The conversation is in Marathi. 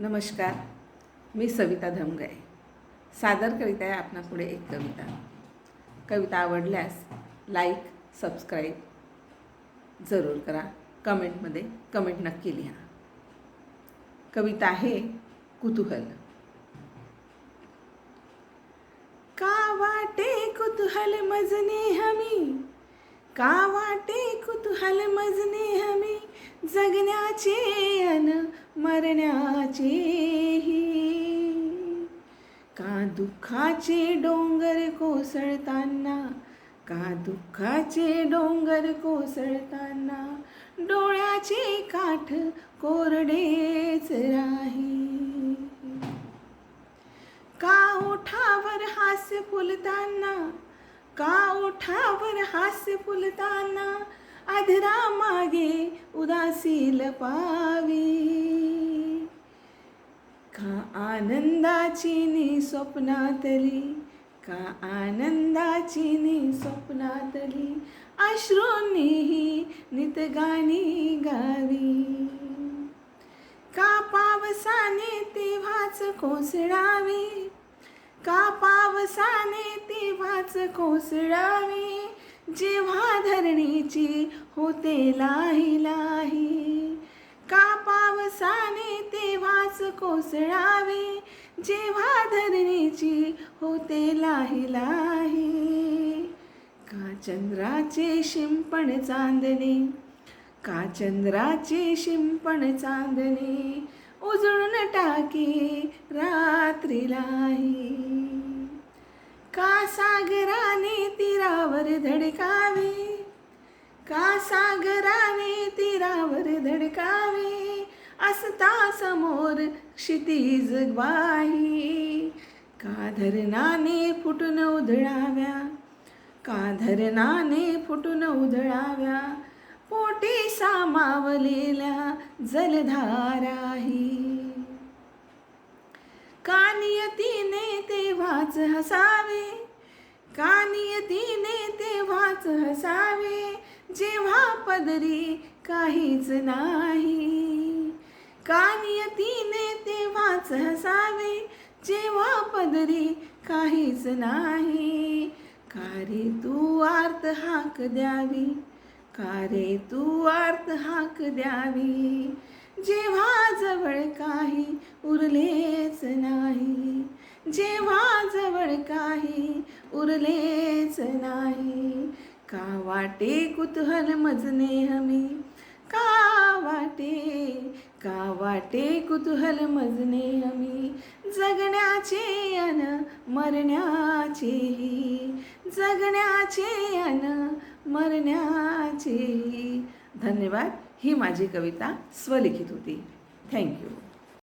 नमस्कार, मी सविता धमगय सादर करीत आहे आपणापुढे एक कविता. कविता आवडल्यास लाईक सबस्क्राईब जरूर करा. कमेंटमध्ये कमेंट नक्की लिहा. कविता आहे कुतूहल. का वाटे कुतूहल मजने हमी, का वाटे कुतूहल मजने हमी, जगण्याचे अन मरण्याचे ही. का दुःखाचे डोंगर कोसळताना, का दुःखाचे डोंगर कोसळताना, डोळ्याचे काठ कोरडेच राही. का ओठावर हास्य फुलताना, का ओठावर हास्य फुलताना, अधरा मागे उदासी लपावी. का आनंदाची नी स्वप्नातली, का आनंदाची नी स्वप्नातली, अश्रूंनीही नितगाणी गावी. का पावसाने तेव्हाच कोसळावे, का पावसाने तेव्हाच कोसळावे, जेव्हा धरणीची होते लाही लाही. का पावसाने तेव्हाच कोसळावे, जेव्हा धरणीची होते लाही लाही. का चंद्राचे शिंपण चांदणे, का चंद्राचे शिंपण चांदणे, उजळून टाके रात्रीलाही. का सागराने तीरावर धडकावे, का सागराने तीरावर धडकावे, असता समोर क्षितिज ग्वाही. का धरणाने फुटून उधळाव्या, का धरणाने फुटून उधळाव्या, पोटी सामावलेल्या जलधाराही. का नियतीने तेव्हाच हसावे, का नियतीने तेव्हाच हसावे, जेव्हा पदरी काहीच नाही. का नियतीने तेव्हाच हसावे, जेव्हा पदरी काहीच नाही. का रे तू आर्त हाक द्यावी, का रे तू आर्त हाक द्यावी, जेव्हा जवळ काही उरलेच नाही, जेव्हा जवळ काही उरलेच नाही. का वाटे कुतूहल मजने हमी, का वाटे, का वाटे कुतूहल मजने हमी, जगण्याचे अन मरण्याचेही, जगण्याचे अन मरण्याचेही. धन्यवाद. ही माझी कविता स्वलिखित होती. थँक्यू.